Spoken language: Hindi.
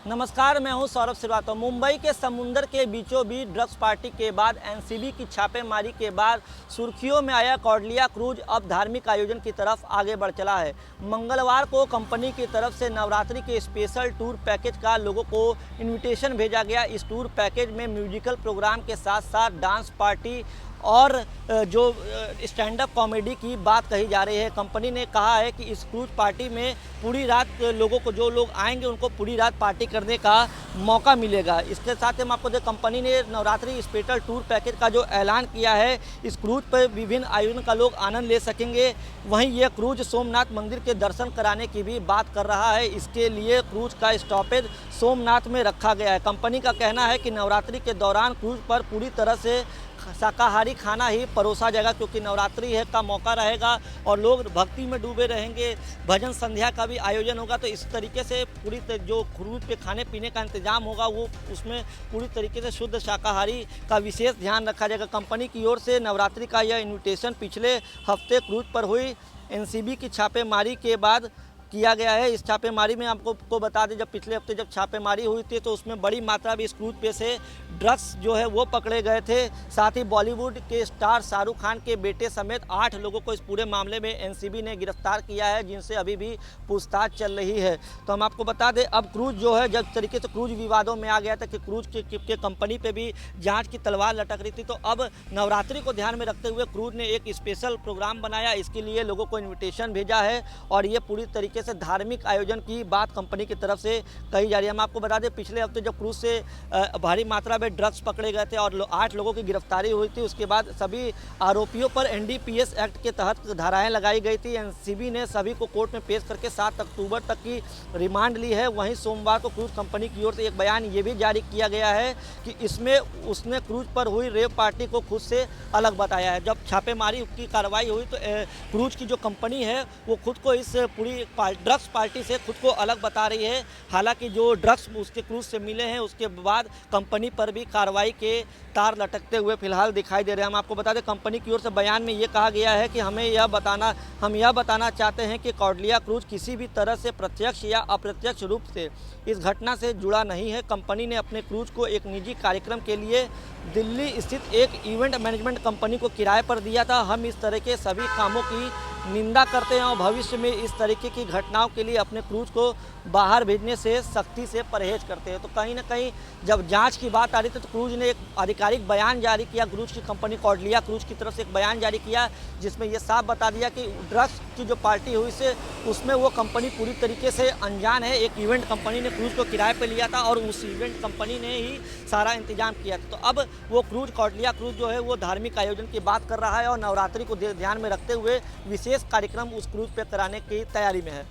नमस्कार, मैं हूं सौरभ श्रीवास्तव। मुंबई के समुंदर के बीचों बीच ड्रग्स पार्टी के बाद एनसीबी की छापेमारी के बाद सुर्खियों में आया कौडलिया क्रूज अब धार्मिक आयोजन की तरफ आगे बढ़ चला है। मंगलवार को कंपनी की तरफ से नवरात्रि के स्पेशल टूर पैकेज का लोगों को इन्विटेशन भेजा गया। इस टूर पैकेज में म्यूजिकल प्रोग्राम के साथ साथ डांस पार्टी और जो स्टैंड अप कॉमेडी की बात कही जा रही है। कंपनी ने कहा है कि इस क्रूज पार्टी में पूरी रात लोगों को, जो लोग आएंगे उनको पूरी रात पार्टी करने का मौका मिलेगा। इसके साथ हम आपको कंपनी ने नवरात्रि स्पेशल टूर पैकेज का जो ऐलान किया है, इस क्रूज पर विभिन्न आयोजन का लोग आनंद ले सकेंगे। वहीं यह क्रूज सोमनाथ मंदिर के दर्शन कराने की भी बात कर रहा है। इसके लिए क्रूज का स्टॉपेज सोमनाथ में रखा गया है। कंपनी का कहना है कि नवरात्रि के दौरान क्रूज पर पूरी तरह से शाकाहारी खाना ही परोसा जाएगा, क्योंकि नवरात्रि है का मौका रहेगा और लोग भक्ति में डूबे रहेंगे। भजन संध्या का भी आयोजन होगा, तो इस तरीके से पूरी जो क्रूज पे खाने पीने का इंतजाम होगा वो उसमें पूरी तरीके से शुद्ध शाकाहारी का विशेष ध्यान रखा जाएगा। कंपनी की ओर से नवरात्रि का यह इन्विटेशन पिछले हफ्ते क्रूज पर हुई एनसीबी की छापेमारी के बाद किया गया है। इस छापेमारी में आपको बता दें, जब पिछले हफ्ते जब छापेमारी हुई थी तो उसमें बड़ी मात्रा में इस क्रूज पे से ड्रग्स जो है वो पकड़े गए थे। साथ ही बॉलीवुड के स्टार शाहरुख खान के बेटे समेत 8 लोगों को इस पूरे मामले में एनसीबी ने गिरफ्तार किया है, जिनसे अभी भी पूछताछ चल रही है। तो हम आपको बता दें, अब क्रूज जो है जब तरीके से क्रूज विवादों में आ गया था कि क्रूज के कंपनी पे भी जाँच की तलवार लटक रही थी, तो अब नवरात्रि को ध्यान में रखते हुए क्रूज ने एक स्पेशल प्रोग्राम बनाया। इसके लिए लोगों को इन्विटेशन भेजा है और ये पूरी तरीके से धार्मिक आयोजन की बात कंपनी की तरफ से कही जा रही है। हम आपको बता दें, पिछले हफ्ते जब क्रूज से भारी मात्रा में ड्रग्स पकड़े गए थे और 8 लोगों की गिरफ्तारी हुई थी, उसके बाद सभी आरोपियों पर एनडीपीएस एक्ट के तहत धाराएं लगाई गई थी। एनसीबी ने सभी को कोर्ट में पेश करके 7 अक्टूबर तक की रिमांड ली है। वहीं सोमवार को क्रूज कंपनी की ओर से एक बयान ये भी जारी किया गया है कि इसमें उसने क्रूज पर हुई रेव पार्टी को खुद से अलग बताया है। जब छापेमारी की कार्रवाई हुई तो क्रूज की जो कंपनी है वो खुद को इस पूरी ड्रग्स पार्टी से खुद को अलग बता रही है। हालांकि जो ड्रग्स उसके क्रूज से मिले हैं उसके बाद कंपनी पर भी कार्रवाई के तार लटकते हुए फिलहाल दिखाई दे रहे हैं। हम आपको बता दें, कंपनी की ओर से बयान में ये कहा गया है कि हम यह बताना चाहते हैं कि कौडलिया क्रूज किसी भी तरह से प्रत्यक्ष या अप्रत्यक्ष रूप से इस घटना से जुड़ा नहीं है। कंपनी ने अपने क्रूज को एक निजी कार्यक्रम के लिए दिल्ली स्थित एक इवेंट मैनेजमेंट कंपनी को किराए पर दिया था। हम इस तरह के सभी कामों की निंदा करते हैं और भविष्य में इस तरीके की घटनाओं के लिए अपने क्रूज को बाहर भेजने से सख्ती से परहेज करते हैं। तो कहीं ना कहीं जब जांच की बात आ रही थी तो क्रूज ने एक आधिकारिक बयान जारी किया। क्रूज की कंपनी कौडलिया क्रूज की तरफ से एक बयान जारी किया, जिसमें यह साफ बता दिया कि ड्रग्स की जो पार्टी हुई से उसमें वो कंपनी पूरी तरीके से अनजान है। एक इवेंट कंपनी ने क्रूज को किराए पर लिया था और उस इवेंट कंपनी ने ही सारा इंतजाम किया था। तो अब वो क्रूज कौडलिया क्रूज जो है वो धार्मिक आयोजन की बात कर रहा है और नवरात्रि को ध्यान में रखते हुए विशेष कार्यक्रम उस क्रूज पे कराने की तैयारी में है।